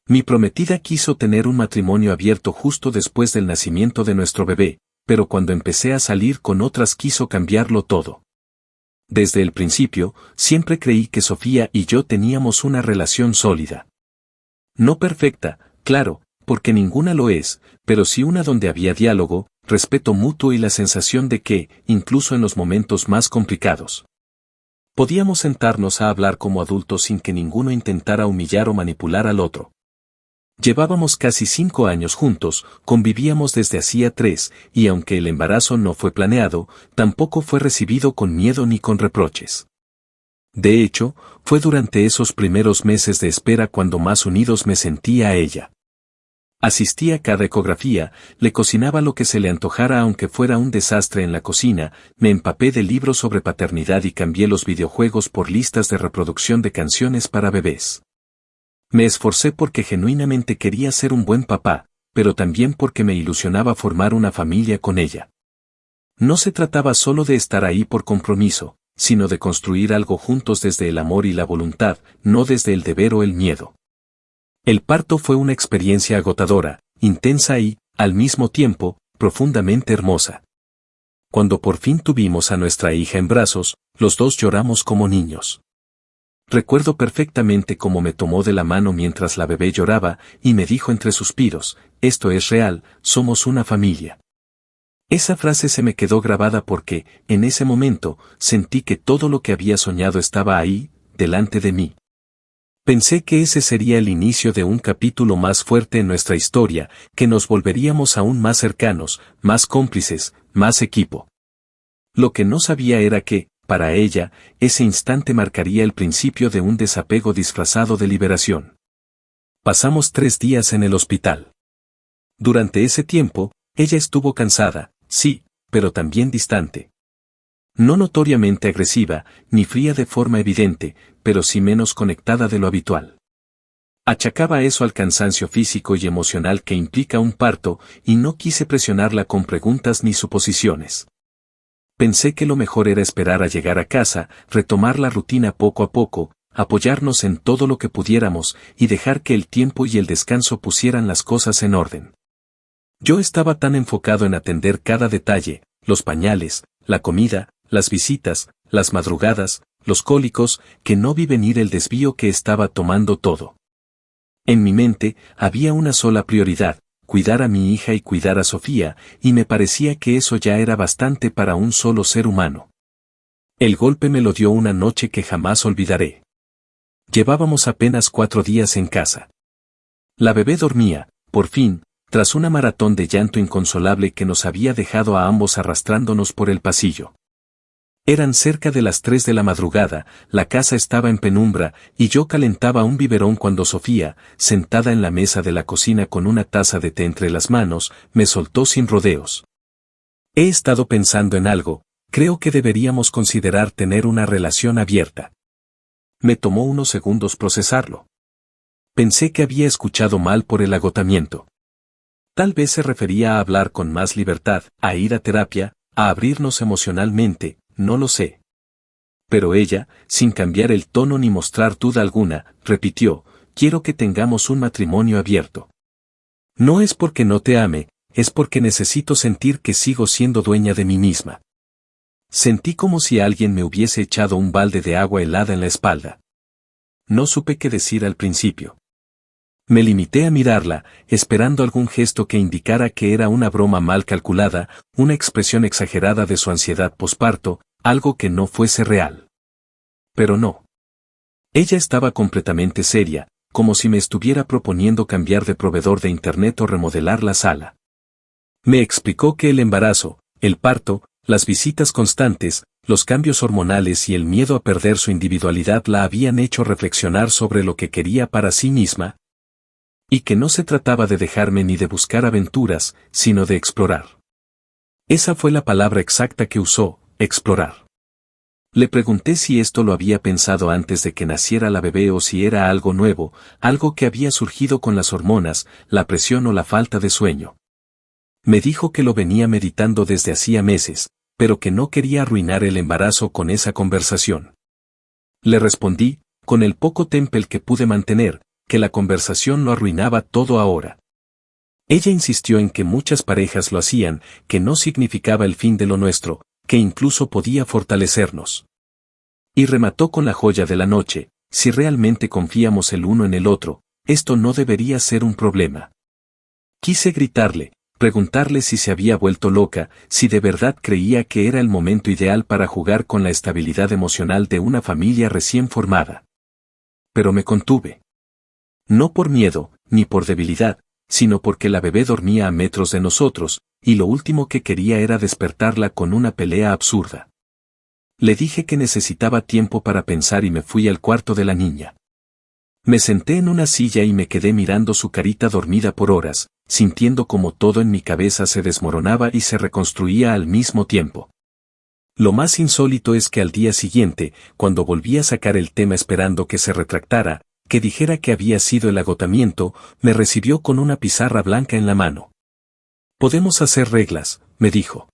Mi prometida quiso tener un matrimonio abierto justo después del nacimiento de nuestro bebé, pero cuando empecé a salir con otras quiso cambiarlo todo. Desde el principio, siempre creí que Sofía y yo teníamos una relación sólida. No perfecta, claro, porque ninguna lo es, pero sí una donde había diálogo, respeto mutuo y la sensación de que, incluso en los momentos más complicados, podíamos sentarnos a hablar como adultos sin que ninguno intentara humillar o manipular al otro. Llevábamos casi 5 años juntos, convivíamos desde hacía 3, y aunque el embarazo no fue planeado, tampoco fue recibido con miedo ni con reproches. De hecho, fue durante esos primeros meses de espera cuando más unidos me sentía a ella. Asistí a cada ecografía, le cocinaba lo que se le antojara aunque fuera un desastre en la cocina, me empapé de libros sobre paternidad y cambié los videojuegos por listas de reproducción de canciones para bebés. Me esforcé porque genuinamente quería ser un buen papá, pero también porque me ilusionaba formar una familia con ella. No se trataba solo de estar ahí por compromiso, sino de construir algo juntos desde el amor y la voluntad, no desde el deber o el miedo. El parto fue una experiencia agotadora, intensa y, al mismo tiempo, profundamente hermosa. Cuando por fin tuvimos a nuestra hija en brazos, los dos lloramos como niños. Recuerdo perfectamente cómo me tomó de la mano mientras la bebé lloraba y me dijo entre suspiros, esto es real, somos una familia. Esa frase se me quedó grabada porque, en ese momento, sentí que todo lo que había soñado estaba ahí, delante de mí. Pensé que ese sería el inicio de un capítulo más fuerte en nuestra historia, que nos volveríamos aún más cercanos, más cómplices, más equipo. Lo que no sabía era que, para ella, ese instante marcaría el principio de un desapego disfrazado de liberación. Pasamos 3 días en el hospital. Durante ese tiempo, ella estuvo cansada, sí, pero también distante. No notoriamente agresiva, ni fría de forma evidente, pero sí menos conectada de lo habitual. Achacaba eso al cansancio físico y emocional que implica un parto, y no quise presionarla con preguntas ni suposiciones. Pensé que lo mejor era esperar a llegar a casa, retomar la rutina poco a poco, apoyarnos en todo lo que pudiéramos y dejar que el tiempo y el descanso pusieran las cosas en orden. Yo estaba tan enfocado en atender cada detalle, los pañales, la comida, las visitas, las madrugadas, los cólicos, que no vi venir el desvío que estaba tomando todo. En mi mente había una sola prioridad, cuidar a mi hija y cuidar a Sofía, y me parecía que eso ya era bastante para un solo ser humano. El golpe me lo dio una noche que jamás olvidaré. Llevábamos apenas 4 días en casa. La bebé dormía, por fin, tras una maratón de llanto inconsolable que nos había dejado a ambos arrastrándonos por el pasillo. Eran cerca de las 3 de la madrugada, la casa estaba en penumbra, y yo calentaba un biberón cuando Sofía, sentada en la mesa de la cocina con una taza de té entre las manos, me soltó sin rodeos. He estado pensando en algo, creo que deberíamos considerar tener una relación abierta. Me tomó unos segundos procesarlo. Pensé que había escuchado mal por el agotamiento. Tal vez se refería a hablar con más libertad, a ir a terapia, a abrirnos emocionalmente, no lo sé. Pero ella, sin cambiar el tono ni mostrar duda alguna, repitió, quiero que tengamos un matrimonio abierto. No es porque no te ame, es porque necesito sentir que sigo siendo dueña de mí misma. Sentí como si alguien me hubiese echado un balde de agua helada en la espalda. No supe qué decir al principio. Me limité a mirarla, esperando algún gesto que indicara que era una broma mal calculada, una expresión exagerada de su ansiedad posparto, algo que no fuese real. Pero no. Ella estaba completamente seria, como si me estuviera proponiendo cambiar de proveedor de internet o remodelar la sala. Me explicó que el embarazo, el parto, las visitas constantes, los cambios hormonales y el miedo a perder su individualidad la habían hecho reflexionar sobre lo que quería para sí misma, y que no se trataba de dejarme ni de buscar aventuras, sino de explorar. Esa fue la palabra exacta que usó, explorar. Le pregunté si esto lo había pensado antes de que naciera la bebé o si era algo nuevo, algo que había surgido con las hormonas, la presión o la falta de sueño. Me dijo que lo venía meditando desde hacía meses, pero que no quería arruinar el embarazo con esa conversación. Le respondí, con el poco temple que pude mantener, que la conversación lo arruinaba todo ahora. Ella insistió en que muchas parejas lo hacían, que no significaba el fin de lo nuestro, que incluso podía fortalecernos. Y remató con la joya de la noche: si realmente confiamos el uno en el otro, esto no debería ser un problema. Quise gritarle, preguntarle si se había vuelto loca, si de verdad creía que era el momento ideal para jugar con la estabilidad emocional de una familia recién formada. Pero me contuve. No por miedo, ni por debilidad, sino porque la bebé dormía a metros de nosotros, y lo último que quería era despertarla con una pelea absurda. Le dije que necesitaba tiempo para pensar y me fui al cuarto de la niña. Me senté en una silla y me quedé mirando su carita dormida por horas, sintiendo como todo en mi cabeza se desmoronaba y se reconstruía al mismo tiempo. Lo más insólito es que al día siguiente, cuando volví a sacar el tema esperando que se retractara, que dijera que había sido el agotamiento, me recibió con una pizarra blanca en la mano. «Podemos hacer reglas», me dijo.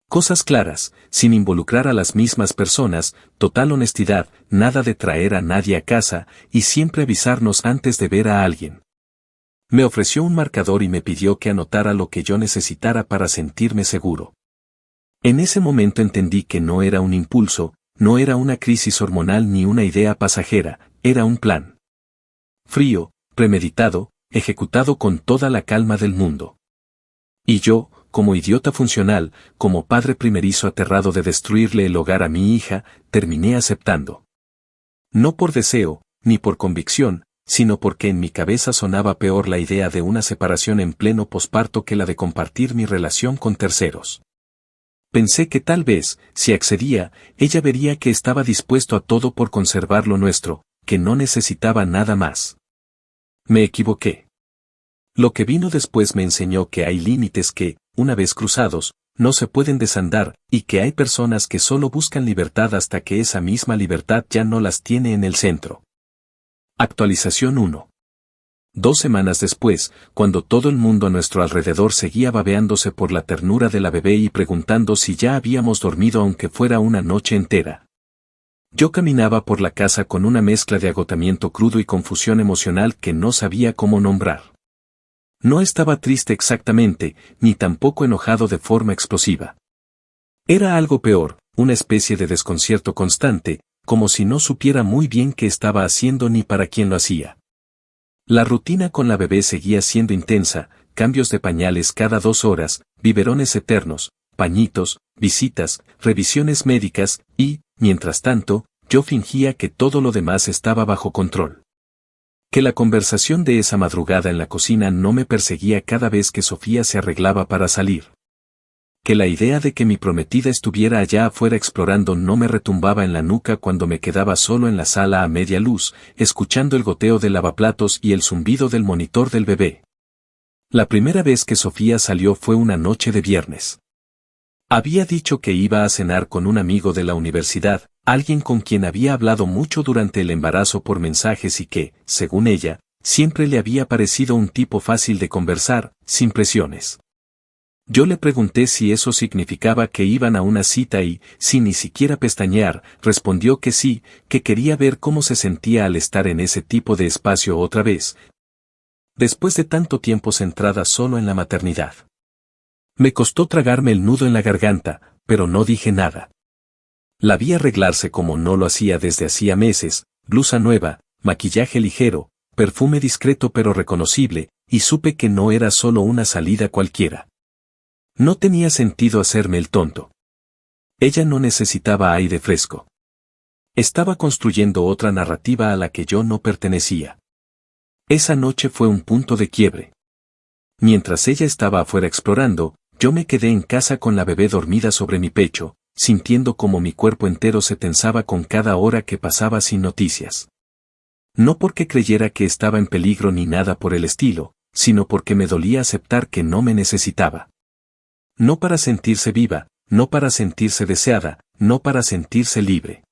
«Cosas claras, sin involucrar a las mismas personas, total honestidad, nada de traer a nadie a casa, y siempre avisarnos antes de ver a alguien». Me ofreció un marcador y me pidió que anotara lo que yo necesitara para sentirme seguro. En ese momento entendí que no era un impulso, no era una crisis hormonal ni una idea pasajera, era un plan. Frío, premeditado, ejecutado con toda la calma del mundo. Y yo, como idiota funcional, como padre primerizo aterrado de destruirle el hogar a mi hija, terminé aceptando. No por deseo, ni por convicción, sino porque en mi cabeza sonaba peor la idea de una separación en pleno posparto que la de compartir mi relación con terceros. Pensé que tal vez, si accedía, ella vería que estaba dispuesto a todo por conservar lo nuestro, que no necesitaba nada más. Me equivoqué. Lo que vino después me enseñó que hay límites que, una vez cruzados, no se pueden desandar, y que hay personas que solo buscan libertad hasta que esa misma libertad ya no las tiene en el centro. Actualización 1. 2 semanas después, cuando todo el mundo a nuestro alrededor seguía babeándose por la ternura de la bebé y preguntando si ya habíamos dormido aunque fuera una noche entera. Yo caminaba por la casa con una mezcla de agotamiento crudo y confusión emocional que no sabía cómo nombrar. No estaba triste exactamente, ni tampoco enojado de forma explosiva. Era algo peor, una especie de desconcierto constante, como si no supiera muy bien qué estaba haciendo ni para quién lo hacía. La rutina con la bebé seguía siendo intensa, cambios de pañales cada 2 horas, biberones eternos, pañitos, visitas, revisiones médicas, y, mientras tanto, yo fingía que todo lo demás estaba bajo control. Que la conversación de esa madrugada en la cocina no me perseguía cada vez que Sofía se arreglaba para salir. Que la idea de que mi prometida estuviera allá afuera explorando no me retumbaba en la nuca cuando me quedaba solo en la sala a media luz, escuchando el goteo del lavaplatos y el zumbido del monitor del bebé. La primera vez que Sofía salió fue una noche de viernes. Había dicho que iba a cenar con un amigo de la universidad, alguien con quien había hablado mucho durante el embarazo por mensajes y que, según ella, siempre le había parecido un tipo fácil de conversar, sin presiones. Yo le pregunté si eso significaba que iban a una cita y, sin ni siquiera pestañear, respondió que sí, que quería ver cómo se sentía al estar en ese tipo de espacio otra vez, después de tanto tiempo centrada solo en la maternidad. Me costó tragarme el nudo en la garganta, pero no dije nada. La vi arreglarse como no lo hacía desde hacía meses, blusa nueva, maquillaje ligero, perfume discreto pero reconocible, y supe que no era solo una salida cualquiera. No tenía sentido hacerme el tonto. Ella no necesitaba aire fresco. Estaba construyendo otra narrativa a la que yo no pertenecía. Esa noche fue un punto de quiebre. Mientras ella estaba afuera explorando, yo me quedé en casa con la bebé dormida sobre mi pecho, sintiendo como mi cuerpo entero se tensaba con cada hora que pasaba sin noticias. No porque creyera que estaba en peligro ni nada por el estilo, sino porque me dolía aceptar que no me necesitaba. No para sentirse viva, no para sentirse deseada, no para sentirse libre.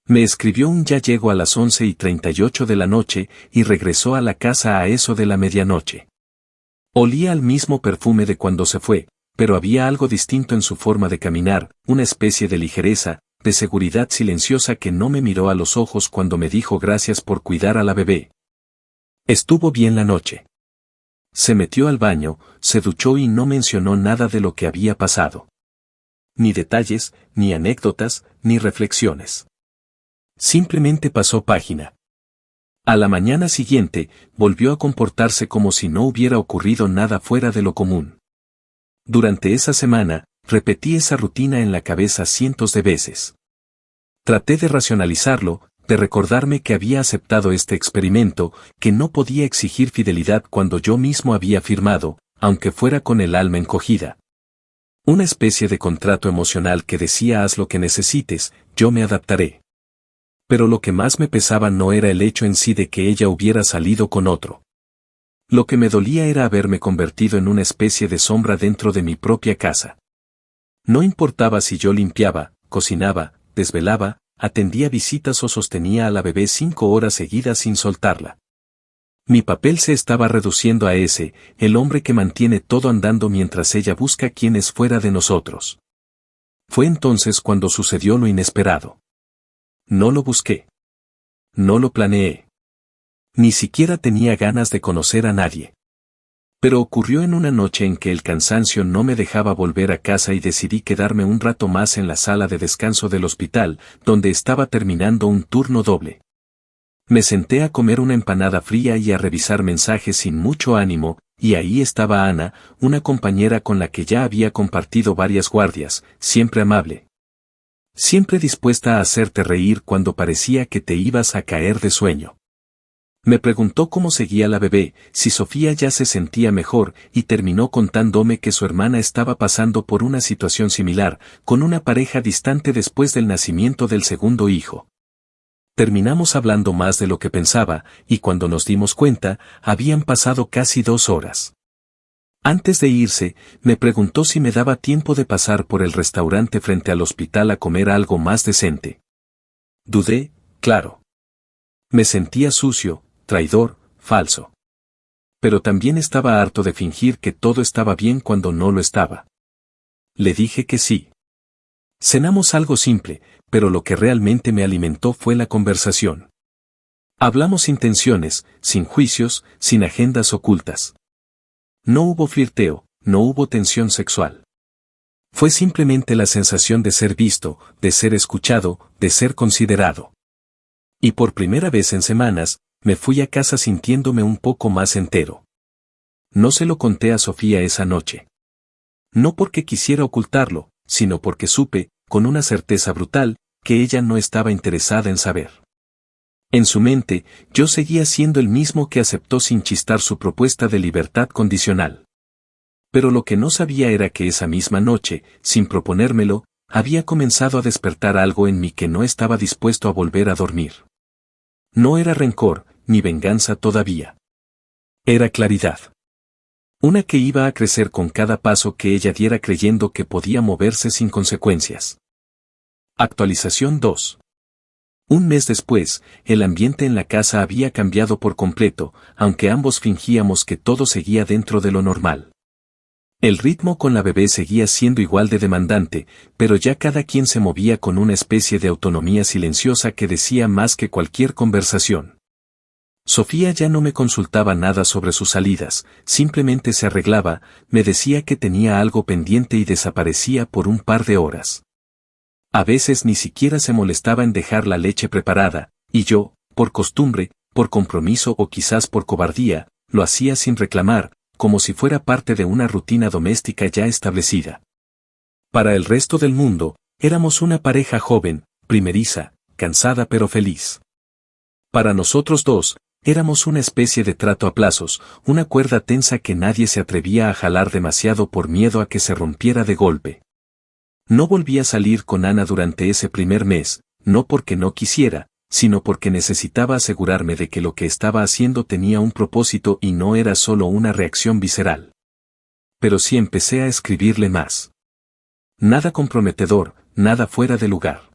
Me escribió un ya llego a las 11:38 de la noche y regresó a la casa a eso de la medianoche. Olía al mismo perfume de cuando se fue, pero había algo distinto en su forma de caminar, una especie de ligereza, de seguridad silenciosa que no me miró a los ojos cuando me dijo gracias por cuidar a la bebé. Estuvo bien la noche. Se metió al baño, se duchó y no mencionó nada de lo que había pasado. Ni detalles, ni anécdotas, ni reflexiones. Simplemente pasó página. A la mañana siguiente, volvió a comportarse como si no hubiera ocurrido nada fuera de lo común. Durante esa semana, repetí esa rutina en la cabeza cientos de veces. Traté de racionalizarlo, de recordarme que había aceptado este experimento, que no podía exigir fidelidad cuando yo mismo había firmado, aunque fuera con el alma encogida. Una especie de contrato emocional que decía haz lo que necesites, yo me adaptaré. Pero lo que más me pesaba no era el hecho en sí de que ella hubiera salido con otro. Lo que me dolía era haberme convertido en una especie de sombra dentro de mi propia casa. No importaba si yo limpiaba, cocinaba, desvelaba, atendía visitas o sostenía a la bebé 5 horas seguidas sin soltarla. Mi papel se estaba reduciendo a ese, el hombre que mantiene todo andando mientras ella busca quién es fuera de nosotros. Fue entonces cuando sucedió lo inesperado. No lo busqué. No lo planeé. Ni siquiera tenía ganas de conocer a nadie. Pero ocurrió en una noche en que el cansancio no me dejaba volver a casa y decidí quedarme un rato más en la sala de descanso del hospital, donde estaba terminando un turno doble. Me senté a comer una empanada fría y a revisar mensajes sin mucho ánimo, y ahí estaba Ana, una compañera con la que ya había compartido varias guardias, siempre amable. Siempre dispuesta a hacerte reír cuando parecía que te ibas a caer de sueño. Me preguntó cómo seguía la bebé, si Sofía ya se sentía mejor, y terminó contándome que su hermana estaba pasando por una situación similar, con una pareja distante después del nacimiento del segundo hijo. Terminamos hablando más de lo que pensaba, y cuando nos dimos cuenta, habían pasado casi 2 horas. Antes de irse, me preguntó si me daba tiempo de pasar por el restaurante frente al hospital a comer algo más decente. Dudé, claro. Me sentía sucio, traidor, falso. Pero también estaba harto de fingir que todo estaba bien cuando no lo estaba. Le dije que sí. Cenamos algo simple, pero lo que realmente me alimentó fue la conversación. Hablamos sin tensiones, sin juicios, sin agendas ocultas. No hubo flirteo, no hubo tensión sexual. Fue simplemente la sensación de ser visto, de ser escuchado, de ser considerado. Y por primera vez en semanas, me fui a casa sintiéndome un poco más entero. No se lo conté a Sofía esa noche. No porque quisiera ocultarlo, sino porque supe, con una certeza brutal, que ella no estaba interesada en saber. En su mente, yo seguía siendo el mismo que aceptó sin chistar su propuesta de libertad condicional. Pero lo que no sabía era que esa misma noche, sin proponérmelo, había comenzado a despertar algo en mí que no estaba dispuesto a volver a dormir. No era rencor, ni venganza todavía. Era claridad. Una que iba a crecer con cada paso que ella diera creyendo que podía moverse sin consecuencias. Actualización 2. Un mes después, el ambiente en la casa había cambiado por completo, aunque ambos fingíamos que todo seguía dentro de lo normal. El ritmo con la bebé seguía siendo igual de demandante, pero ya cada quien se movía con una especie de autonomía silenciosa que decía más que cualquier conversación. Sofía ya no me consultaba nada sobre sus salidas, simplemente se arreglaba, me decía que tenía algo pendiente y desaparecía por un par de horas. A veces ni siquiera se molestaba en dejar la leche preparada, y yo, por costumbre, por compromiso o quizás por cobardía, lo hacía sin reclamar, como si fuera parte de una rutina doméstica ya establecida. Para el resto del mundo, éramos una pareja joven, primeriza, cansada pero feliz. Para nosotros dos, éramos una especie de trato a plazos, una cuerda tensa que nadie se atrevía a jalar demasiado por miedo a que se rompiera de golpe. No volví a salir con Ana durante ese primer mes, no porque no quisiera, sino porque necesitaba asegurarme de que lo que estaba haciendo tenía un propósito y no era solo una reacción visceral. Pero sí empecé a escribirle más. Nada comprometedor, nada fuera de lugar.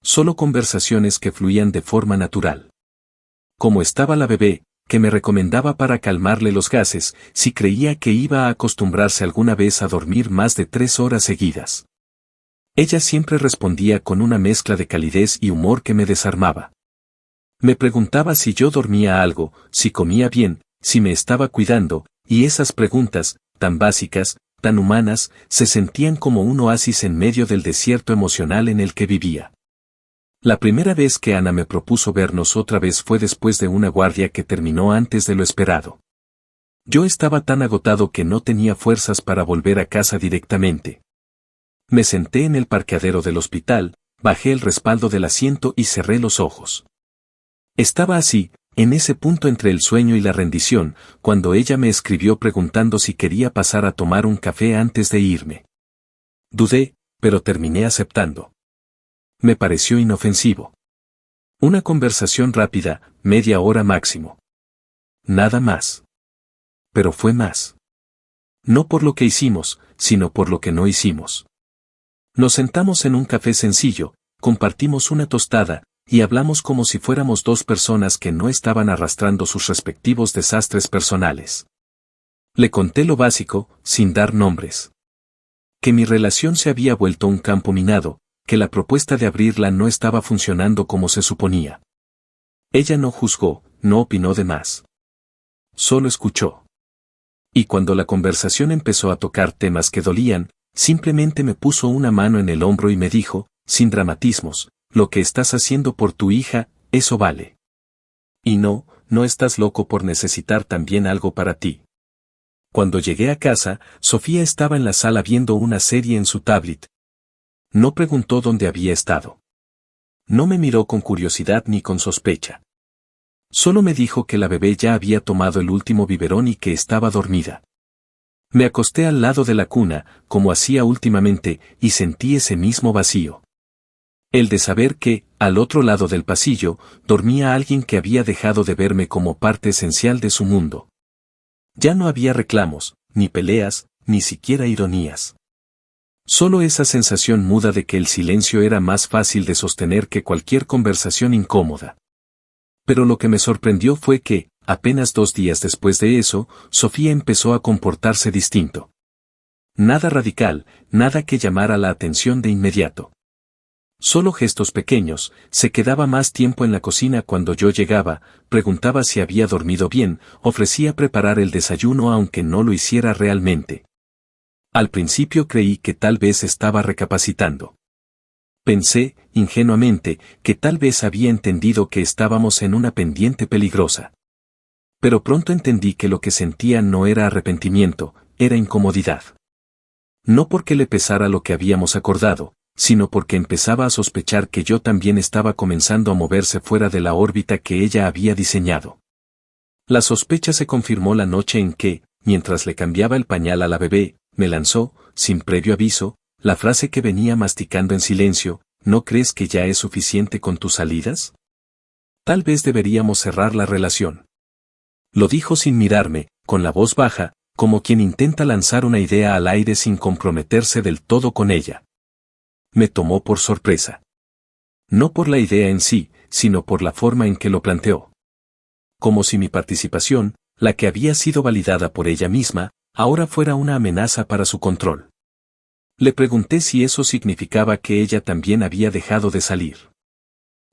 Solo conversaciones que fluían de forma natural. Cómo estaba la bebé, que me recomendaba para calmarle los gases, si creía que iba a acostumbrarse alguna vez a dormir más de 3 horas seguidas. Ella siempre respondía con una mezcla de calidez y humor que me desarmaba. Me preguntaba si yo dormía algo, si comía bien, si me estaba cuidando, y esas preguntas, tan básicas, tan humanas, se sentían como un oasis en medio del desierto emocional en el que vivía. La primera vez que Ana me propuso vernos otra vez fue después de una guardia que terminó antes de lo esperado. Yo estaba tan agotado que no tenía fuerzas para volver a casa directamente. Me senté en el parqueadero del hospital, bajé el respaldo del asiento y cerré los ojos. Estaba así, en ese punto entre el sueño y la rendición, cuando ella me escribió preguntando si quería pasar a tomar un café antes de irme. Dudé, pero terminé aceptando. Me pareció inofensivo. Una conversación rápida, media hora máximo. Nada más. Pero fue más. No por lo que hicimos, sino por lo que no hicimos. Nos sentamos en un café sencillo, compartimos una tostada, y hablamos como si fuéramos dos personas que no estaban arrastrando sus respectivos desastres personales. Le conté lo básico, sin dar nombres. Que mi relación se había vuelto un campo minado, que la propuesta de abrirla no estaba funcionando como se suponía. Ella no juzgó, no opinó de más. Solo escuchó. Y cuando la conversación empezó a tocar temas que dolían, simplemente me puso una mano en el hombro y me dijo, sin dramatismos, lo que estás haciendo por tu hija, eso vale. Y no estás loco por necesitar también algo para ti. Cuando llegué a casa, Sofía estaba en la sala viendo una serie en su tablet. No preguntó dónde había estado. No me miró con curiosidad ni con sospecha. Solo me dijo que la bebé ya había tomado el último biberón y que estaba dormida. Me acosté al lado de la cuna, como hacía últimamente, y sentí ese mismo vacío. El de saber que, al otro lado del pasillo, dormía alguien que había dejado de verme como parte esencial de su mundo. Ya no había reclamos, ni peleas, ni siquiera ironías. Solo esa sensación muda de que el silencio era más fácil de sostener que cualquier conversación incómoda. Pero lo que me sorprendió fue que, apenas 2 días después de eso, Sofía empezó a comportarse distinto. Nada radical, nada que llamara la atención de inmediato. Solo gestos pequeños, se quedaba más tiempo en la cocina cuando yo llegaba, preguntaba si había dormido bien, ofrecía preparar el desayuno aunque no lo hiciera realmente. Al principio creí que tal vez estaba recapacitando. Pensé, ingenuamente, que tal vez había entendido que estábamos en una pendiente peligrosa. Pero pronto entendí que lo que sentía no era arrepentimiento, era incomodidad. No porque le pesara lo que habíamos acordado, sino porque empezaba a sospechar que yo también estaba comenzando a moverse fuera de la órbita que ella había diseñado. La sospecha se confirmó la noche en que, mientras le cambiaba el pañal a la bebé, me lanzó, sin previo aviso, la frase que venía masticando en silencio, ¿no crees que ya es suficiente con tus salidas? Tal vez deberíamos cerrar la relación. Lo dijo sin mirarme, con la voz baja, como quien intenta lanzar una idea al aire sin comprometerse del todo con ella. Me tomó por sorpresa. No por la idea en sí, sino por la forma en que lo planteó. Como si mi participación, la que había sido validada por ella misma, ahora fuera una amenaza para su control. Le pregunté si eso significaba que ella también había dejado de salir.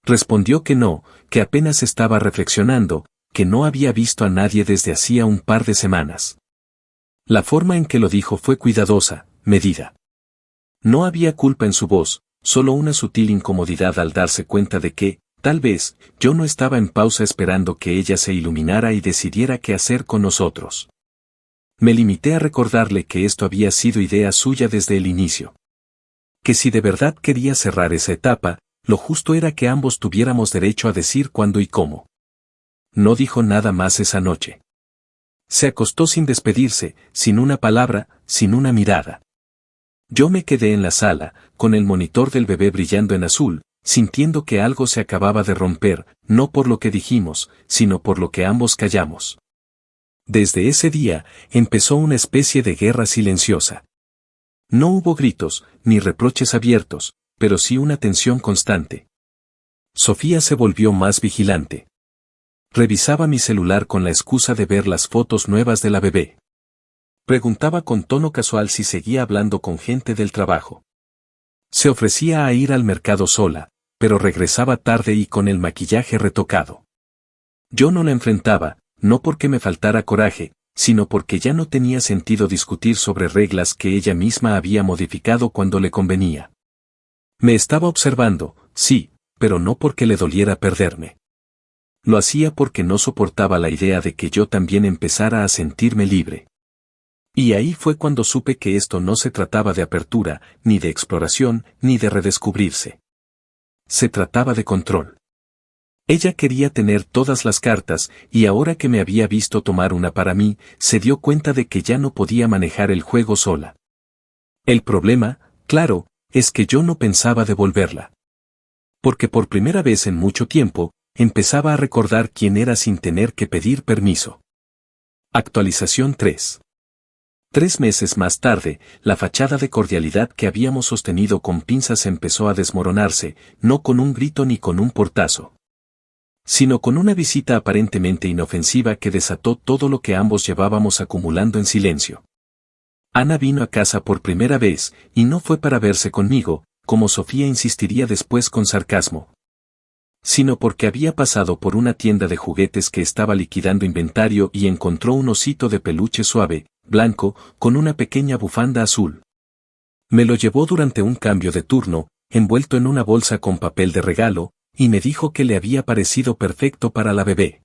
Respondió que no, que apenas estaba reflexionando, que no había visto a nadie desde hacía un par de semanas. La forma en que lo dijo fue cuidadosa, medida. No había culpa en su voz, solo una sutil incomodidad al darse cuenta de que, tal vez, yo no estaba en pausa esperando que ella se iluminara y decidiera qué hacer con nosotros. Me limité a recordarle que esto había sido idea suya desde el inicio. Que si de verdad quería cerrar esa etapa, lo justo era que ambos tuviéramos derecho a decir cuándo y cómo. No dijo nada más esa noche. Se acostó sin despedirse, sin una palabra, sin una mirada. Yo me quedé en la sala, con el monitor del bebé brillando en azul, sintiendo que algo se acababa de romper, no por lo que dijimos, sino por lo que ambos callamos. Desde ese día, empezó una especie de guerra silenciosa. No hubo gritos, ni reproches abiertos, pero sí una tensión constante. Sofía se volvió más vigilante. Revisaba mi celular con la excusa de ver las fotos nuevas de la bebé. Preguntaba con tono casual si seguía hablando con gente del trabajo. Se ofrecía a ir al mercado sola, pero regresaba tarde y con el maquillaje retocado. Yo no la enfrentaba, no porque me faltara coraje, sino porque ya no tenía sentido discutir sobre reglas que ella misma había modificado cuando le convenía. Me estaba observando, sí, pero no porque le doliera perderme. Lo hacía porque no soportaba la idea de que yo también empezara a sentirme libre. Y ahí fue cuando supe que esto no se trataba de apertura, ni de exploración, ni de redescubrirse. Se trataba de control. Ella quería tener todas las cartas, y ahora que me había visto tomar una para mí, se dio cuenta de que ya no podía manejar el juego sola. El problema, claro, es que yo no pensaba devolverla. Porque por primera vez en mucho tiempo, empezaba a recordar quién era sin tener que pedir permiso. Actualización 3. 3 meses más tarde, la fachada de cordialidad que habíamos sostenido con pinzas empezó a desmoronarse, no con un grito ni con un portazo, sino con una visita aparentemente inofensiva que desató todo lo que ambos llevábamos acumulando en silencio. Ana vino a casa por primera vez, y no fue para verse conmigo, como Sofía insistiría después con sarcasmo, sino porque había pasado por una tienda de juguetes que estaba liquidando inventario y encontró un osito de peluche suave, blanco, con una pequeña bufanda azul. Me lo llevó durante un cambio de turno, envuelto en una bolsa con papel de regalo, y me dijo que le había parecido perfecto para la bebé.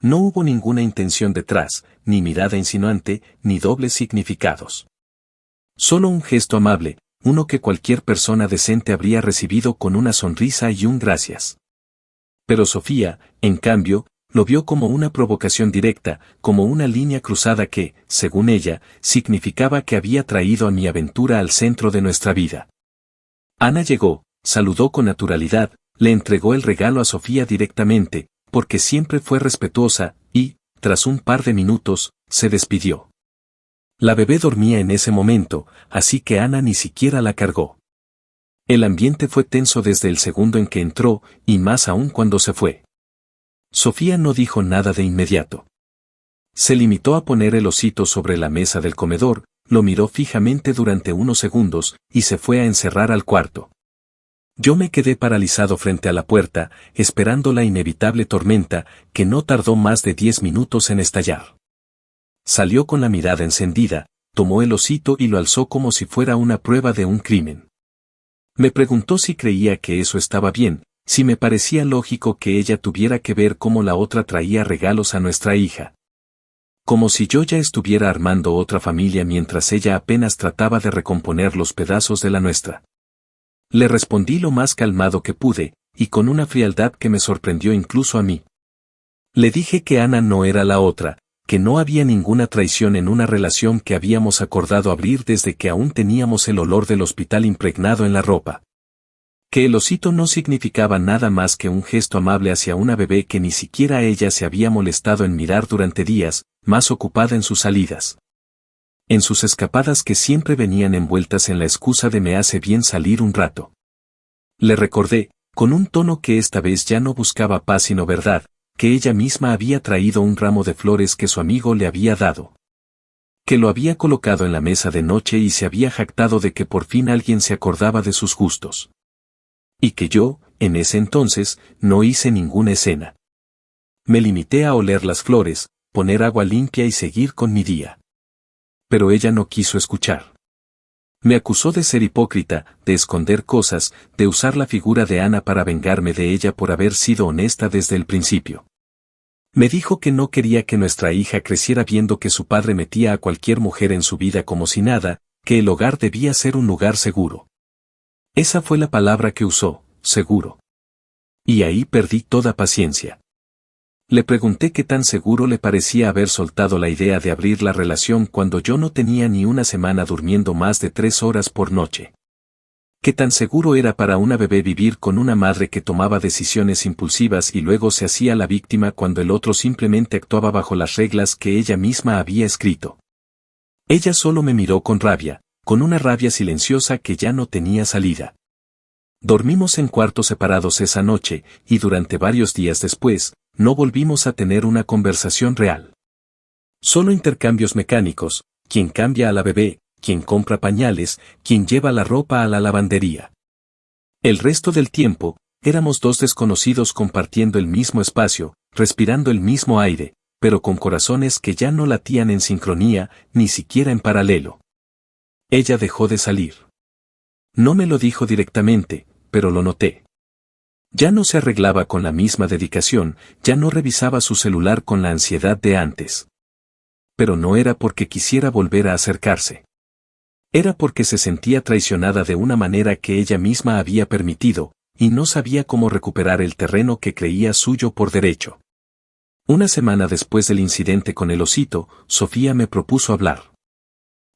No hubo ninguna intención detrás, ni mirada insinuante, ni dobles significados. Solo un gesto amable, uno que cualquier persona decente habría recibido con una sonrisa y un gracias. Pero Sofía, en cambio, lo vio como una provocación directa, como una línea cruzada que, según ella, significaba que había traído a mi aventura al centro de nuestra vida. Ana llegó, saludó con naturalidad, le entregó el regalo a Sofía directamente, porque siempre fue respetuosa, y, tras un par de minutos, se despidió. La bebé dormía en ese momento, así que Ana ni siquiera la cargó. El ambiente fue tenso desde el segundo en que entró, y más aún cuando se fue. Sofía no dijo nada de inmediato. Se limitó a poner el osito sobre la mesa del comedor, lo miró fijamente durante unos segundos, y se fue a encerrar al cuarto. Yo me quedé paralizado frente a la puerta, esperando la inevitable tormenta, que no tardó más de 10 minutos en estallar. Salió con la mirada encendida, tomó el osito y lo alzó como si fuera una prueba de un crimen. Me preguntó si creía que eso estaba bien, si me parecía lógico que ella tuviera que ver cómo la otra traía regalos a nuestra hija. Como si yo ya estuviera armando otra familia mientras ella apenas trataba de recomponer los pedazos de la nuestra. Le respondí lo más calmado que pude, y con una frialdad que me sorprendió incluso a mí. Le dije que Ana no era la otra, que no había ninguna traición en una relación que habíamos acordado abrir desde que aún teníamos el olor del hospital impregnado en la ropa. Que el osito no significaba nada más que un gesto amable hacia una bebé que ni siquiera ella se había molestado en mirar durante días, más ocupada en sus salidas. En sus escapadas que siempre venían envueltas en la excusa de me hace bien salir un rato. Le recordé, con un tono que esta vez ya no buscaba paz sino verdad, que ella misma había traído un ramo de flores que su amigo le había dado. Que lo había colocado en la mesa de noche y se había jactado de que por fin alguien se acordaba de sus gustos. Y que yo, en ese entonces, no hice ninguna escena. Me limité a oler las flores, poner agua limpia y seguir con mi día. Pero ella no quiso escuchar. Me acusó de ser hipócrita, de esconder cosas, de usar la figura de Ana para vengarme de ella por haber sido honesta desde el principio. Me dijo que no quería que nuestra hija creciera viendo que su padre metía a cualquier mujer en su vida como si nada, que el hogar debía ser un lugar seguro. Esa fue la palabra que usó, seguro. Y ahí perdí toda paciencia. Le pregunté qué tan seguro le parecía haber soltado la idea de abrir la relación cuando yo no tenía ni una semana durmiendo más de 3 horas por noche. Qué tan seguro era para una bebé vivir con una madre que tomaba decisiones impulsivas y luego se hacía la víctima cuando el otro simplemente actuaba bajo las reglas que ella misma había escrito. Ella solo me miró con rabia, con una rabia silenciosa que ya no tenía salida. Dormimos en cuartos separados esa noche, y durante varios días después, no volvimos a tener una conversación real. Solo intercambios mecánicos, quien cambia a la bebé, quien compra pañales, quien lleva la ropa a la lavandería. El resto del tiempo, éramos dos desconocidos compartiendo el mismo espacio, respirando el mismo aire, pero con corazones que ya no latían en sincronía, ni siquiera en paralelo. Ella dejó de salir. No me lo dijo directamente, pero lo noté. Ya no se arreglaba con la misma dedicación, ya no revisaba su celular con la ansiedad de antes. Pero no era porque quisiera volver a acercarse. Era porque se sentía traicionada de una manera que ella misma había permitido, y no sabía cómo recuperar el terreno que creía suyo por derecho. Una semana después del incidente con el osito, Sofía me propuso hablar.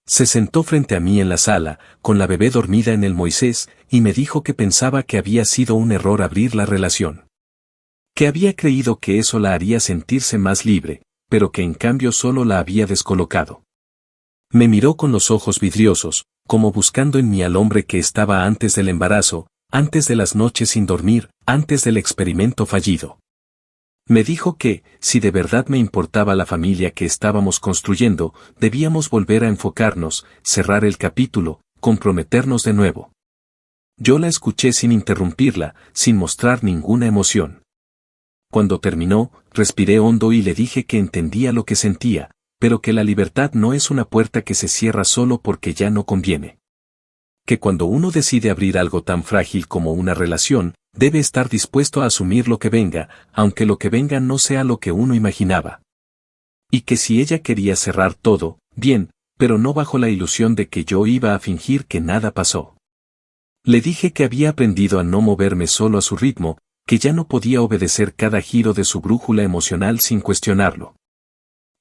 Se sentó frente a mí en la sala, con la bebé dormida en el Moisés, y me dijo que pensaba que había sido un error abrir la relación. Que había creído que eso la haría sentirse más libre, pero que en cambio solo la había descolocado. Me miró con los ojos vidriosos, como buscando en mí al hombre que estaba antes del embarazo, antes de las noches sin dormir, antes del experimento fallido. Me dijo que, si de verdad me importaba la familia que estábamos construyendo, debíamos volver a enfocarnos, cerrar el capítulo, comprometernos de nuevo. Yo la escuché sin interrumpirla, sin mostrar ninguna emoción. Cuando terminó, respiré hondo y le dije que entendía lo que sentía, pero que la libertad no es una puerta que se cierra solo porque ya no conviene. Que cuando uno decide abrir algo tan frágil como una relación, debe estar dispuesto a asumir lo que venga, aunque lo que venga no sea lo que uno imaginaba. Y que si ella quería cerrar todo, bien, pero no bajo la ilusión de que yo iba a fingir que nada pasó. Le dije que había aprendido a no moverme solo a su ritmo, que ya no podía obedecer cada giro de su brújula emocional sin cuestionarlo.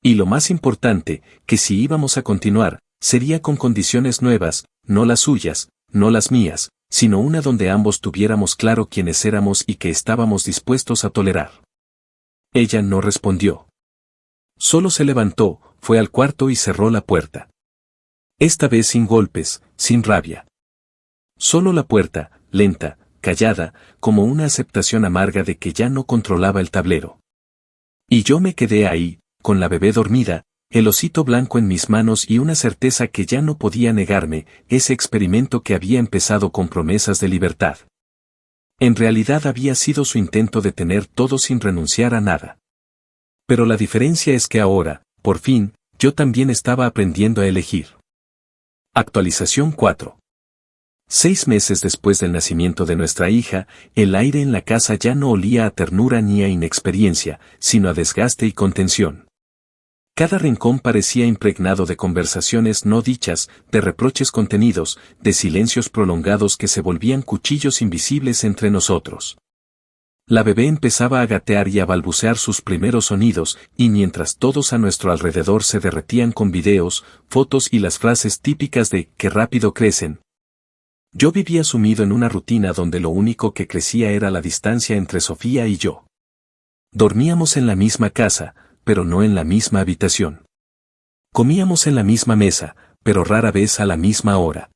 Y lo más importante, que si íbamos a continuar, sería con condiciones nuevas, no las suyas, no las mías, sino una donde ambos tuviéramos claro quiénes éramos y que estábamos dispuestos a tolerar. Ella no respondió. Solo se levantó, fue al cuarto y cerró la puerta. Esta vez sin golpes, sin rabia. Solo la puerta, lenta, callada, como una aceptación amarga de que ya no controlaba el tablero. Y yo me quedé ahí, con la bebé dormida, el osito blanco en mis manos y una certeza que ya no podía negarme, ese experimento que había empezado con promesas de libertad. En realidad había sido su intento de tener todo sin renunciar a nada. Pero la diferencia es que ahora, por fin, yo también estaba aprendiendo a elegir. Actualización 4. 6 meses después del nacimiento de nuestra hija, el aire en la casa ya no olía a ternura ni a inexperiencia, sino a desgaste y contención. Cada rincón parecía impregnado de conversaciones no dichas, de reproches contenidos, de silencios prolongados que se volvían cuchillos invisibles entre nosotros. La bebé empezaba a gatear y a balbucear sus primeros sonidos, y mientras todos a nuestro alrededor se derretían con videos, fotos y las frases típicas de «qué rápido crecen», yo vivía sumido en una rutina donde lo único que crecía era la distancia entre Sofía y yo. Dormíamos en la misma casa, pero no en la misma habitación. Comíamos en la misma mesa, pero rara vez a la misma hora.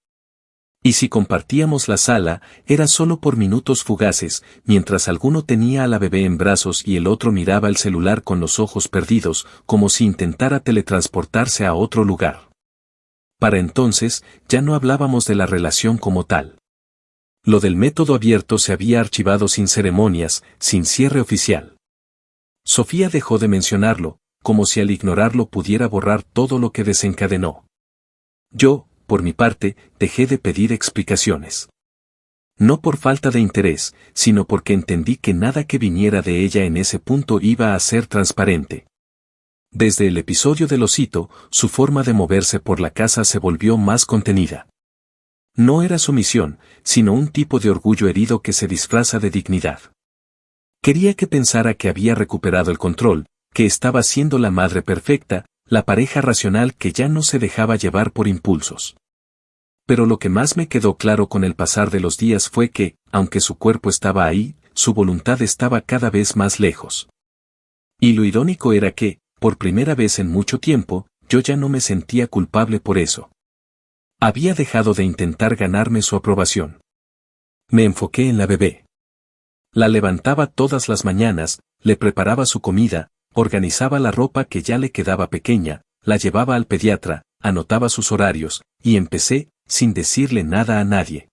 Y si compartíamos la sala, era solo por minutos fugaces, mientras alguno tenía a la bebé en brazos y el otro miraba el celular con los ojos perdidos, como si intentara teletransportarse a otro lugar. Para entonces, ya no hablábamos de la relación como tal. Lo del método abierto se había archivado sin ceremonias, sin cierre oficial. Sofía dejó de mencionarlo, como si al ignorarlo pudiera borrar todo lo que desencadenó. Yo, por mi parte, dejé de pedir explicaciones. No por falta de interés, sino porque entendí que nada que viniera de ella en ese punto iba a ser transparente. Desde el episodio del osito, su forma de moverse por la casa se volvió más contenida. No era sumisión, sino un tipo de orgullo herido que se disfraza de dignidad. Quería que pensara que había recuperado el control, que estaba siendo la madre perfecta, la pareja racional que ya no se dejaba llevar por impulsos. Pero lo que más me quedó claro con el pasar de los días fue que, aunque su cuerpo estaba ahí, su voluntad estaba cada vez más lejos. Y lo irónico era que, por primera vez en mucho tiempo, yo ya no me sentía culpable por eso. Había dejado de intentar ganarme su aprobación. Me enfoqué en la bebé. La levantaba todas las mañanas, le preparaba su comida, organizaba la ropa que ya le quedaba pequeña, la llevaba al pediatra, anotaba sus horarios, y empecé, sin decirle nada a nadie.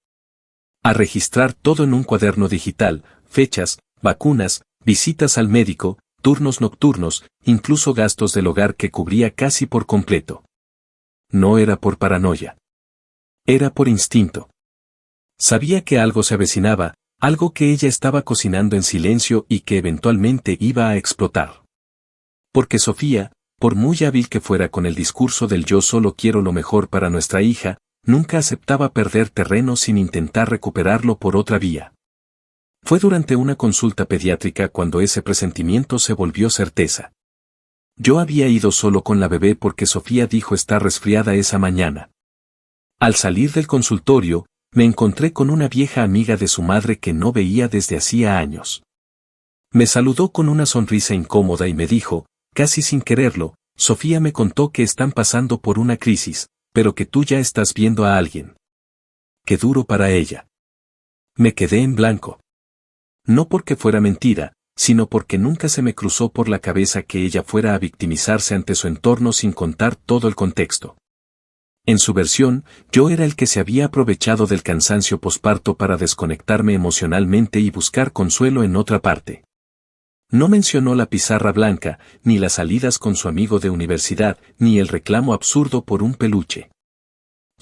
A registrar todo en un cuaderno digital, fechas, vacunas, visitas al médico, turnos nocturnos, incluso gastos del hogar que cubría casi por completo. No era por paranoia. Era por instinto. Sabía que algo se avecinaba, algo que ella estaba cocinando en silencio y que eventualmente iba a explotar. Porque Sofía, por muy hábil que fuera con el discurso del yo solo quiero lo mejor para nuestra hija, nunca aceptaba perder terreno sin intentar recuperarlo por otra vía. Fue durante una consulta pediátrica cuando ese presentimiento se volvió certeza. Yo había ido solo con la bebé porque Sofía dijo estar resfriada esa mañana. Al salir del consultorio, me encontré con una vieja amiga de su madre que no veía desde hacía años. Me saludó con una sonrisa incómoda y me dijo, casi sin quererlo, Sofía me contó que están pasando por una crisis, pero que tú ya estás viendo a alguien. Qué duro para ella. Me quedé en blanco. No porque fuera mentira, sino porque nunca se me cruzó por la cabeza que ella fuera a victimizarse ante su entorno sin contar todo el contexto. En su versión, yo era el que se había aprovechado del cansancio posparto para desconectarme emocionalmente y buscar consuelo en otra parte. No mencionó la pizarra blanca, ni las salidas con su amigo de universidad, ni el reclamo absurdo por un peluche.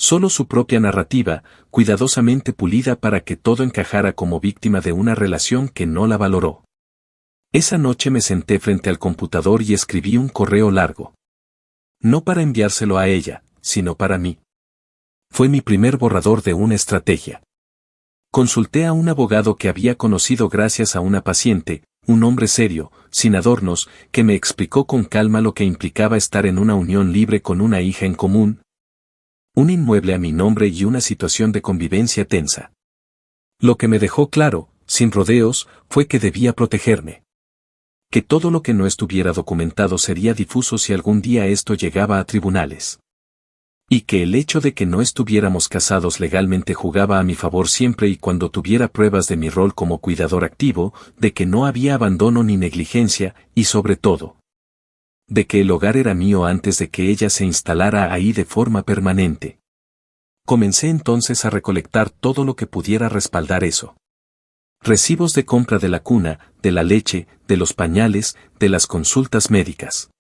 Solo su propia narrativa, cuidadosamente pulida para que todo encajara como víctima de una relación que no la valoró. Esa noche me senté frente al computador y escribí un correo largo. No para enviárselo a ella, sino para mí. Fue mi primer borrador de una estrategia. Consulté a un abogado que había conocido gracias a una paciente, un hombre serio, sin adornos, que me explicó con calma lo que implicaba estar en una unión libre con una hija en común, un inmueble a mi nombre y una situación de convivencia tensa. Lo que me dejó claro, sin rodeos, fue que debía protegerme. Que todo lo que no estuviera documentado sería difuso si algún día esto llegaba a tribunales. Y que el hecho de que no estuviéramos casados legalmente jugaba a mi favor siempre y cuando tuviera pruebas de mi rol como cuidador activo, de que no había abandono ni negligencia, y sobre todo, de que el hogar era mío antes de que ella se instalara ahí de forma permanente. Comencé entonces a recolectar todo lo que pudiera respaldar eso. Recibos de compra de la cuna, de la leche, de los pañales, de las consultas médicas.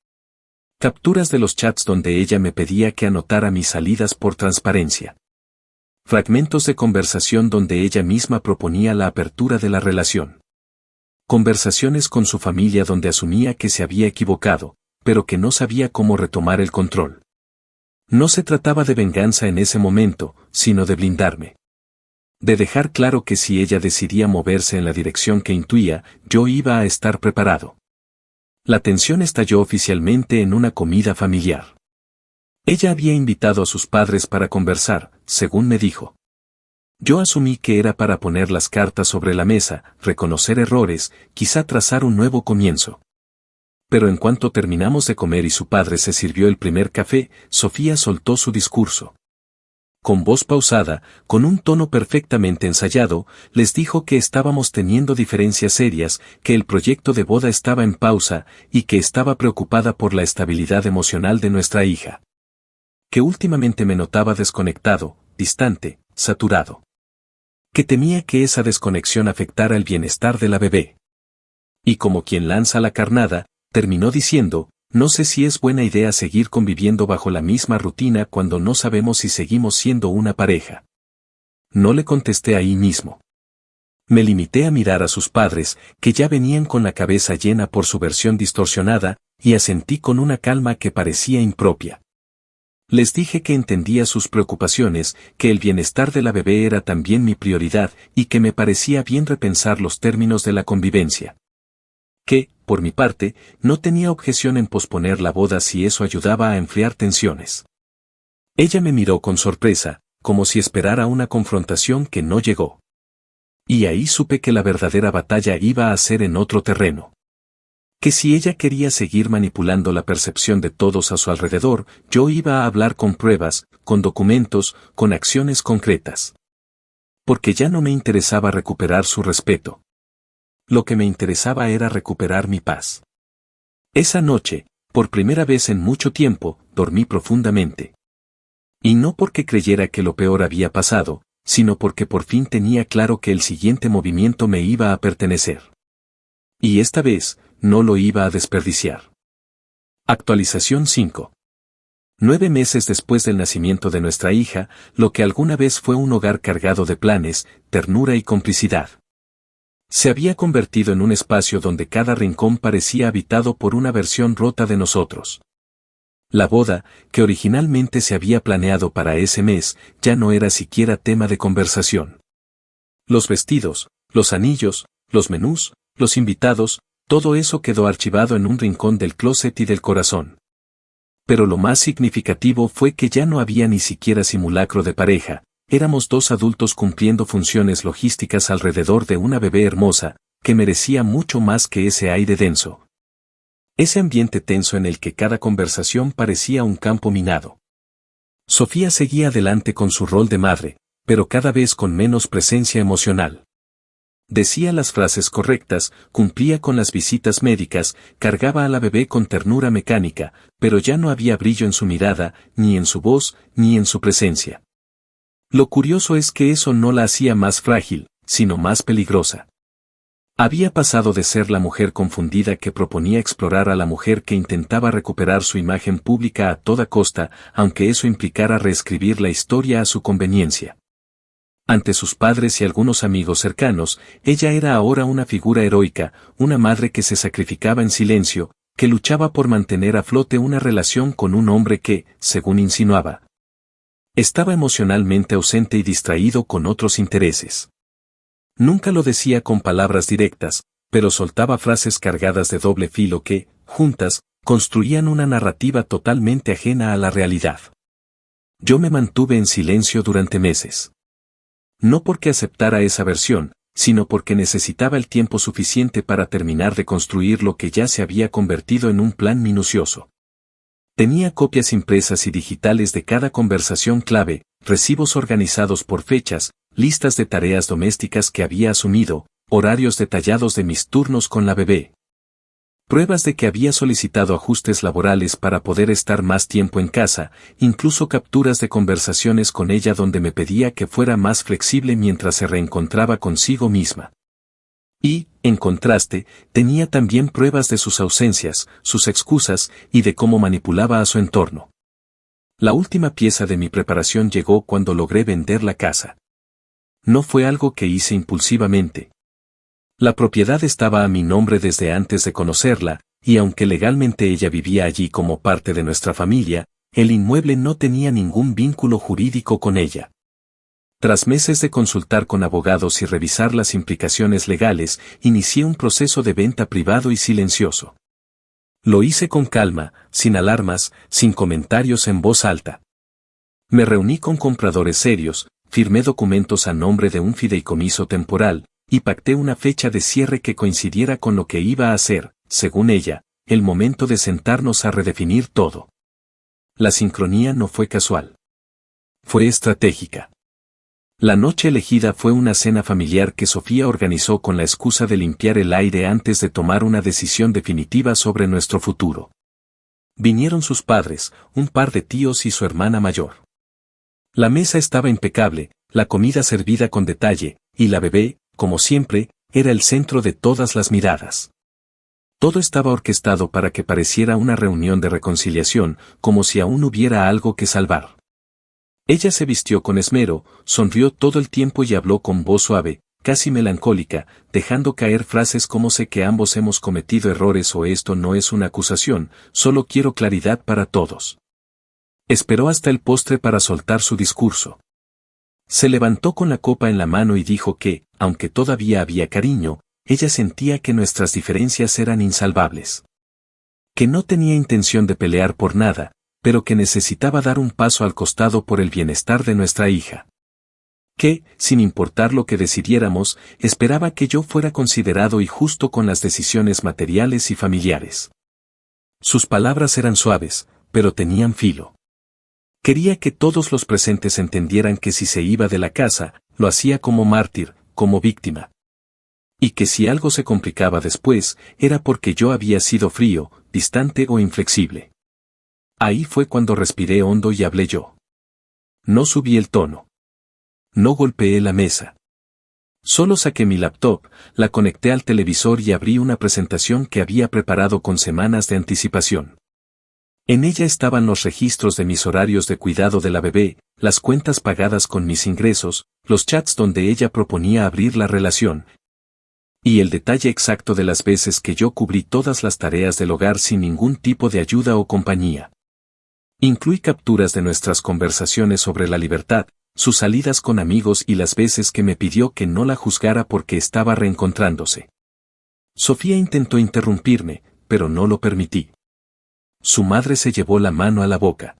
Capturas de los chats donde ella me pedía que anotara mis salidas por transparencia. Fragmentos de conversación donde ella misma proponía la apertura de la relación. Conversaciones con su familia donde asumía que se había equivocado, pero que no sabía cómo retomar el control. No se trataba de venganza en ese momento, sino de blindarme. De dejar claro que si ella decidía moverse en la dirección que intuía, yo iba a estar preparado. La tensión estalló oficialmente en una comida familiar. Ella había invitado a sus padres para conversar, según me dijo. Yo asumí que era para poner las cartas sobre la mesa, reconocer errores, quizá trazar un nuevo comienzo. Pero en cuanto terminamos de comer y su padre se sirvió el primer café, Sofía soltó su discurso. Con voz pausada, con un tono perfectamente ensayado, les dijo que estábamos teniendo diferencias serias, que el proyecto de boda estaba en pausa, y que estaba preocupada por la estabilidad emocional de nuestra hija. Que últimamente me notaba desconectado, distante, saturado. Que temía que esa desconexión afectara el bienestar de la bebé. Y como quien lanza la carnada, terminó diciendo, no sé si es buena idea seguir conviviendo bajo la misma rutina cuando no sabemos si seguimos siendo una pareja. No le contesté ahí mismo. Me limité a mirar a sus padres, que ya venían con la cabeza llena por su versión distorsionada, y asentí con una calma que parecía impropia. Les dije que entendía sus preocupaciones, que el bienestar de la bebé era también mi prioridad y que me parecía bien repensar los términos de la convivencia. Que, por mi parte, no tenía objeción en posponer la boda si eso ayudaba a enfriar tensiones. Ella me miró con sorpresa, como si esperara una confrontación que no llegó. Y ahí supe que la verdadera batalla iba a ser en otro terreno. Que si ella quería seguir manipulando la percepción de todos a su alrededor, yo iba a hablar con pruebas, con documentos, con acciones concretas. Porque ya no me interesaba recuperar su respeto. Lo que me interesaba era recuperar mi paz. Esa noche, por primera vez en mucho tiempo, dormí profundamente. Y no porque creyera que lo peor había pasado, sino porque por fin tenía claro que el siguiente movimiento me iba a pertenecer. Y esta vez, no lo iba a desperdiciar. Actualización 5. 9 meses después del nacimiento de nuestra hija, lo que alguna vez fue un hogar cargado de planes, ternura y complicidad, se había convertido en un espacio donde cada rincón parecía habitado por una versión rota de nosotros. La boda, que originalmente se había planeado para ese mes, ya no era siquiera tema de conversación. Los vestidos, los anillos, los menús, los invitados, todo eso quedó archivado en un rincón del closet y del corazón. Pero lo más significativo fue que ya no había ni siquiera simulacro de pareja, éramos dos adultos cumpliendo funciones logísticas alrededor de una bebé hermosa, que merecía mucho más que ese aire denso. Ese ambiente tenso en el que cada conversación parecía un campo minado. Sofía seguía adelante con su rol de madre, pero cada vez con menos presencia emocional. Decía las frases correctas, cumplía con las visitas médicas, cargaba a la bebé con ternura mecánica, pero ya no había brillo en su mirada, ni en su voz, ni en su presencia. Lo curioso es que eso no la hacía más frágil, sino más peligrosa. Había pasado de ser la mujer confundida que proponía explorar a la mujer que intentaba recuperar su imagen pública a toda costa, aunque eso implicara reescribir la historia a su conveniencia. Ante sus padres y algunos amigos cercanos, ella era ahora una figura heroica, una madre que se sacrificaba en silencio, que luchaba por mantener a flote una relación con un hombre que, según insinuaba, estaba emocionalmente ausente y distraído con otros intereses. Nunca lo decía con palabras directas, pero soltaba frases cargadas de doble filo que, juntas, construían una narrativa totalmente ajena a la realidad. Yo me mantuve en silencio durante meses. No porque aceptara esa versión, sino porque necesitaba el tiempo suficiente para terminar de construir lo que ya se había convertido en un plan minucioso. Tenía copias impresas y digitales de cada conversación clave, recibos organizados por fechas, listas de tareas domésticas que había asumido, horarios detallados de mis turnos con la bebé. Pruebas de que había solicitado ajustes laborales para poder estar más tiempo en casa, incluso capturas de conversaciones con ella donde me pedía que fuera más flexible mientras se reencontraba consigo misma. Y, en contraste, tenía también pruebas de sus ausencias, sus excusas y de cómo manipulaba a su entorno. La última pieza de mi preparación llegó cuando logré vender la casa. No fue algo que hice impulsivamente. La propiedad estaba a mi nombre desde antes de conocerla, y aunque legalmente ella vivía allí como parte de nuestra familia, el inmueble no tenía ningún vínculo jurídico con ella. Tras meses de consultar con abogados y revisar las implicaciones legales, inicié un proceso de venta privado y silencioso. Lo hice con calma, sin alarmas, sin comentarios en voz alta. Me reuní con compradores serios, firmé documentos a nombre de un fideicomiso temporal, y pacté una fecha de cierre que coincidiera con lo que iba a ser, según ella, el momento de sentarnos a redefinir todo. La sincronía no fue casual. Fue estratégica. La noche elegida fue una cena familiar que Sofía organizó con la excusa de limpiar el aire antes de tomar una decisión definitiva sobre nuestro futuro. Vinieron sus padres, un par de tíos y su hermana mayor. La mesa estaba impecable, la comida servida con detalle, y la bebé, como siempre, era el centro de todas las miradas. Todo estaba orquestado para que pareciera una reunión de reconciliación, como si aún hubiera algo que salvar. Ella se vistió con esmero, sonrió todo el tiempo y habló con voz suave, casi melancólica, dejando caer frases como sé que ambos hemos cometido errores o esto no es una acusación, solo quiero claridad para todos. Esperó hasta el postre para soltar su discurso. Se levantó con la copa en la mano y dijo que, aunque todavía había cariño, ella sentía que nuestras diferencias eran insalvables. Que no tenía intención de pelear por nada, pero que necesitaba dar un paso al costado por el bienestar de nuestra hija. Que, sin importar lo que decidiéramos, esperaba que yo fuera considerado y justo con las decisiones materiales y familiares. Sus palabras eran suaves, pero tenían filo. Quería que todos los presentes entendieran que si se iba de la casa, lo hacía como mártir, como víctima. Y que si algo se complicaba después, era porque yo había sido frío, distante o inflexible. Ahí fue cuando respiré hondo y hablé yo. No subí el tono. No golpeé la mesa. Solo saqué mi laptop, la conecté al televisor y abrí una presentación que había preparado con semanas de anticipación. En ella estaban los registros de mis horarios de cuidado de la bebé, las cuentas pagadas con mis ingresos, los chats donde ella proponía abrir la relación, y el detalle exacto de las veces que yo cubrí todas las tareas del hogar sin ningún tipo de ayuda o compañía. Incluí capturas de nuestras conversaciones sobre la libertad, sus salidas con amigos y las veces que me pidió que no la juzgara porque estaba reencontrándose. Sofía intentó interrumpirme, pero no lo permití. Su madre se llevó la mano a la boca.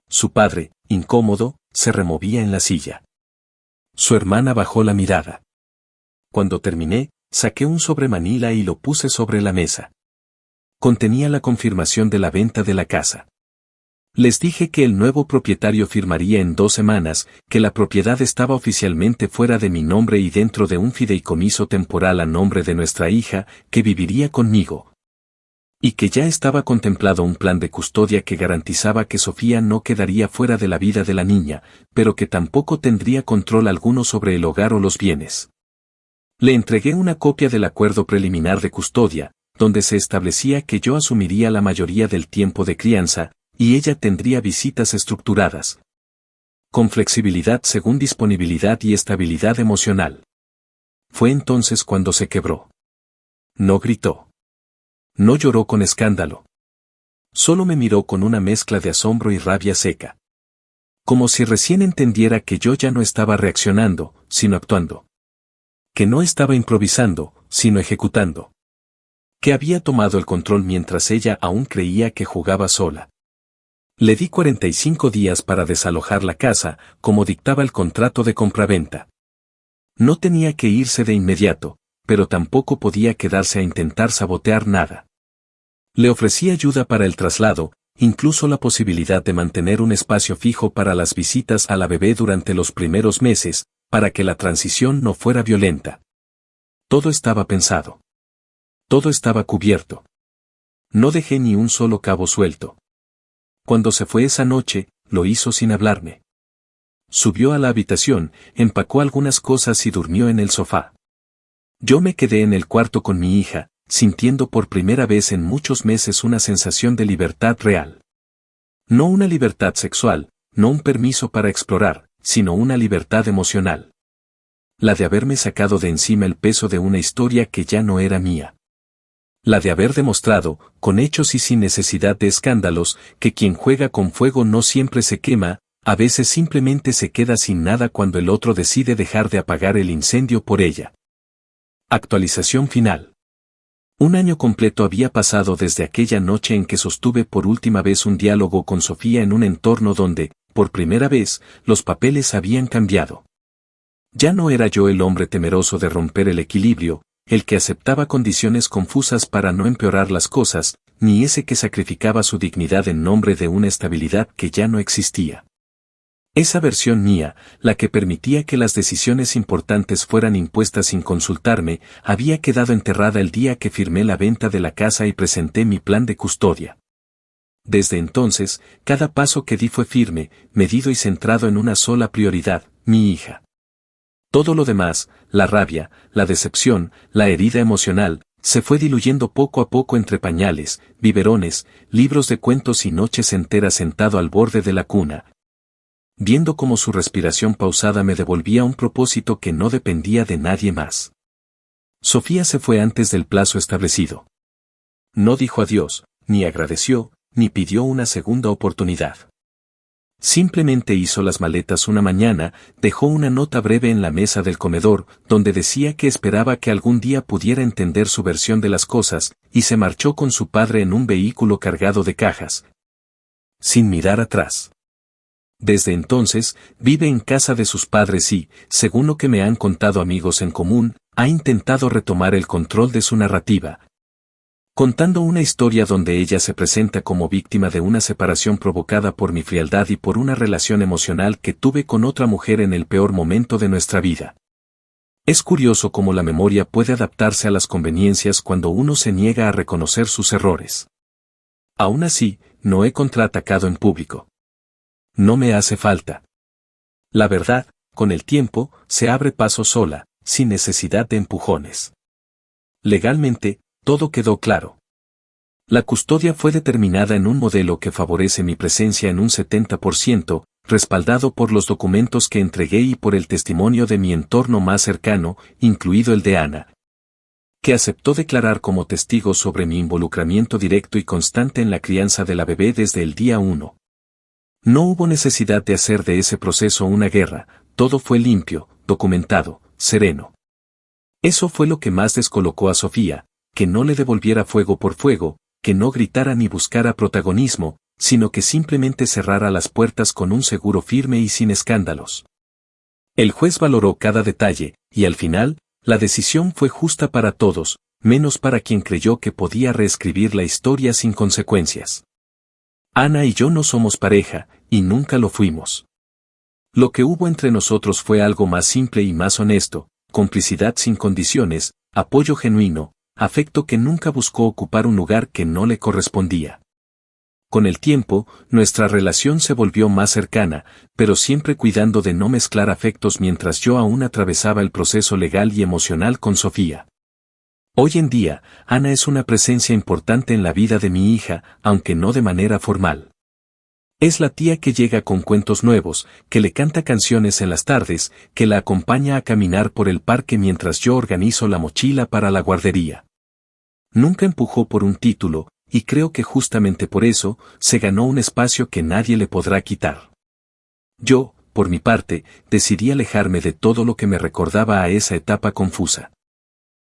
Su padre, incómodo, se removía en la silla. Su hermana bajó la mirada. Cuando terminé, saqué un sobre manila y lo puse sobre la mesa. Contenía la confirmación de la venta de la casa. Les dije que el nuevo propietario firmaría en 2 semanas, que la propiedad estaba oficialmente fuera de mi nombre y dentro de un fideicomiso temporal a nombre de nuestra hija, que viviría conmigo. Y que ya estaba contemplado un plan de custodia que garantizaba que Sofía no quedaría fuera de la vida de la niña, pero que tampoco tendría control alguno sobre el hogar o los bienes. Le entregué una copia del acuerdo preliminar de custodia, donde se establecía que yo asumiría la mayoría del tiempo de crianza, y ella tendría visitas estructuradas, con flexibilidad según disponibilidad y estabilidad emocional. Fue entonces cuando se quebró. No gritó. No lloró con escándalo. Solo me miró con una mezcla de asombro y rabia seca. Como si recién entendiera que yo ya no estaba reaccionando, sino actuando. Que no estaba improvisando, sino ejecutando. Que había tomado el control mientras ella aún creía que jugaba sola. Le di 45 días para desalojar la casa, como dictaba el contrato de compraventa. No tenía que irse de inmediato, pero tampoco podía quedarse a intentar sabotear nada. Le ofrecí ayuda para el traslado, incluso la posibilidad de mantener un espacio fijo para las visitas a la bebé durante los primeros meses, para que la transición no fuera violenta. Todo estaba pensado. Todo estaba cubierto. No dejé ni un solo cabo suelto. Cuando se fue esa noche, lo hizo sin hablarme. Subió a la habitación, empacó algunas cosas y durmió en el sofá. Yo me quedé en el cuarto con mi hija, sintiendo por primera vez en muchos meses una sensación de libertad real. No una libertad sexual, no un permiso para explorar, sino una libertad emocional. La de haberme sacado de encima el peso de una historia que ya no era mía. La de haber demostrado, con hechos y sin necesidad de escándalos, que quien juega con fuego no siempre se quema, a veces simplemente se queda sin nada cuando el otro decide dejar de apagar el incendio por ella. Actualización final. 1 año completo había pasado desde aquella noche en que sostuve por última vez un diálogo con Sofía en un entorno donde, por primera vez, los papeles habían cambiado. Ya no era yo el hombre temeroso de romper el equilibrio, el que aceptaba condiciones confusas para no empeorar las cosas, ni ese que sacrificaba su dignidad en nombre de una estabilidad que ya no existía. Esa versión mía, la que permitía que las decisiones importantes fueran impuestas sin consultarme, había quedado enterrada el día que firmé la venta de la casa y presenté mi plan de custodia. Desde entonces, cada paso que di fue firme, medido y centrado en una sola prioridad, mi hija. Todo lo demás, la rabia, la decepción, la herida emocional, se fue diluyendo poco a poco entre pañales, biberones, libros de cuentos y noches enteras sentado al borde de la cuna, viendo cómo su respiración pausada me devolvía un propósito que no dependía de nadie más. Sofía se fue antes del plazo establecido. No dijo adiós, ni agradeció, ni pidió una segunda oportunidad. Simplemente hizo las maletas una mañana, dejó una nota breve en la mesa del comedor, donde decía que esperaba que algún día pudiera entender su versión de las cosas, y se marchó con su padre en un vehículo cargado de cajas, sin mirar atrás. Desde entonces, vive en casa de sus padres y, según lo que me han contado amigos en común, ha intentado retomar el control de su narrativa, contando una historia donde ella se presenta como víctima de una separación provocada por mi frialdad y por una relación emocional que tuve con otra mujer en el peor momento de nuestra vida. Es curioso cómo la memoria puede adaptarse a las conveniencias cuando uno se niega a reconocer sus errores. Aún así, no he contraatacado en público. No me hace falta. La verdad, con el tiempo, se abre paso sola, sin necesidad de empujones. Legalmente, todo quedó claro. La custodia fue determinada en un modelo que favorece mi presencia en un 70%, respaldado por los documentos que entregué y por el testimonio de mi entorno más cercano, incluido el de Ana, que aceptó declarar como testigo sobre mi involucramiento directo y constante en la crianza de la bebé desde el día 1. No hubo necesidad de hacer de ese proceso una guerra, todo fue limpio, documentado, sereno. Eso fue lo que más descolocó a Sofía, que no le devolviera fuego por fuego, que no gritara ni buscara protagonismo, sino que simplemente cerrara las puertas con un seguro firme y sin escándalos. El juez valoró cada detalle, y al final, la decisión fue justa para todos, menos para quien creyó que podía reescribir la historia sin consecuencias. Ana y yo no somos pareja, y nunca lo fuimos. Lo que hubo entre nosotros fue algo más simple y más honesto, complicidad sin condiciones, apoyo genuino, afecto que nunca buscó ocupar un lugar que no le correspondía. Con el tiempo, nuestra relación se volvió más cercana, pero siempre cuidando de no mezclar afectos mientras yo aún atravesaba el proceso legal y emocional con Sofía. Hoy en día, Ana es una presencia importante en la vida de mi hija, aunque no de manera formal. Es la tía que llega con cuentos nuevos, que le canta canciones en las tardes, que la acompaña a caminar por el parque mientras yo organizo la mochila para la guardería. Nunca empujó por un título, y creo que justamente por eso, se ganó un espacio que nadie le podrá quitar. Yo, por mi parte, decidí alejarme de todo lo que me recordaba a esa etapa confusa.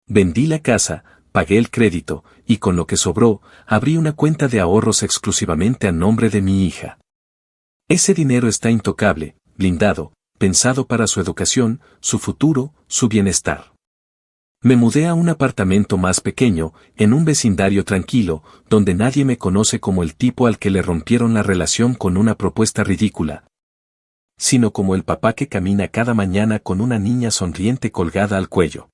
Vendí la casa, pagué el crédito, y con lo que sobró, abrí una cuenta de ahorros exclusivamente a nombre de mi hija. Ese dinero está intocable, blindado, pensado para su educación, su futuro, su bienestar. Me mudé a un apartamento más pequeño, en un vecindario tranquilo, donde nadie me conoce como el tipo al que le rompieron la relación con una propuesta ridícula, sino como el papá que camina cada mañana con una niña sonriente colgada al cuello.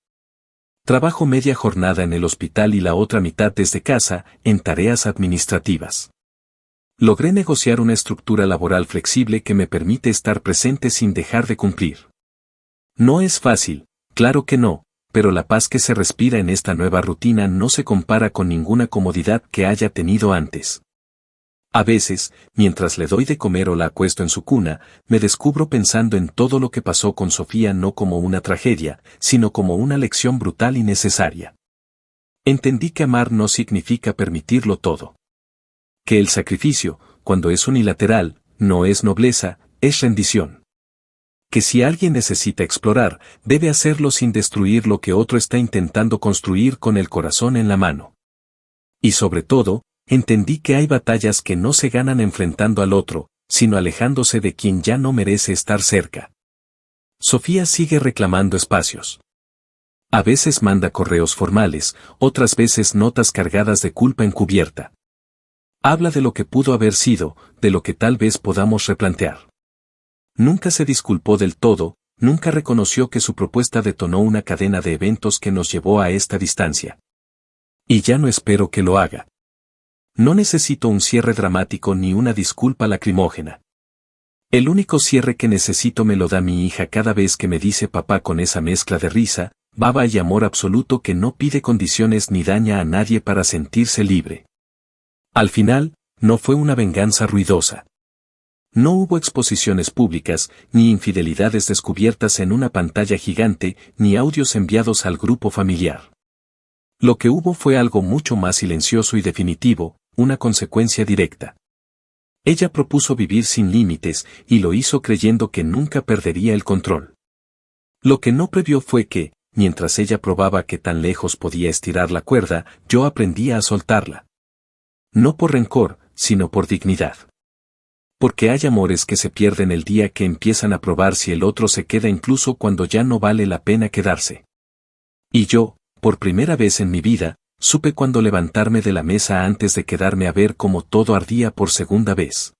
Trabajo media jornada en el hospital y la otra mitad desde casa, en tareas administrativas. Logré negociar una estructura laboral flexible que me permite estar presente sin dejar de cumplir. No es fácil, claro que no, pero la paz que se respira en esta nueva rutina no se compara con ninguna comodidad que haya tenido antes. A veces, mientras le doy de comer o la acuesto en su cuna, me descubro pensando en todo lo que pasó con Sofía no como una tragedia, sino como una lección brutal y necesaria. Entendí que amar no significa permitirlo todo. Que el sacrificio, cuando es unilateral, no es nobleza, es rendición. Que si alguien necesita explorar, debe hacerlo sin destruir lo que otro está intentando construir con el corazón en la mano. Y sobre todo, entendí que hay batallas que no se ganan enfrentando al otro, sino alejándose de quien ya no merece estar cerca. Sofía sigue reclamando espacios. A veces manda correos formales, otras veces notas cargadas de culpa encubierta. Habla de lo que pudo haber sido, de lo que tal vez podamos replantear. Nunca se disculpó del todo, nunca reconoció que su propuesta detonó una cadena de eventos que nos llevó a esta distancia. Y ya no espero que lo haga. No necesito un cierre dramático ni una disculpa lacrimógena. El único cierre que necesito me lo da mi hija cada vez que me dice papá con esa mezcla de risa, baba y amor absoluto que no pide condiciones ni daña a nadie para sentirse libre. Al final, no fue una venganza ruidosa. No hubo exposiciones públicas, ni infidelidades descubiertas en una pantalla gigante, ni audios enviados al grupo familiar. Lo que hubo fue algo mucho más silencioso y definitivo, una consecuencia directa. Ella propuso vivir sin límites, y lo hizo creyendo que nunca perdería el control. Lo que no previó fue que, mientras ella probaba qué tan lejos podía estirar la cuerda, yo aprendía a soltarla. No por rencor, sino por dignidad. Porque hay amores que se pierden el día que empiezan a probar si el otro se queda incluso cuando ya no vale la pena quedarse. Y yo, por primera vez en mi vida, supe cuándo levantarme de la mesa antes de quedarme a ver cómo todo ardía por segunda vez.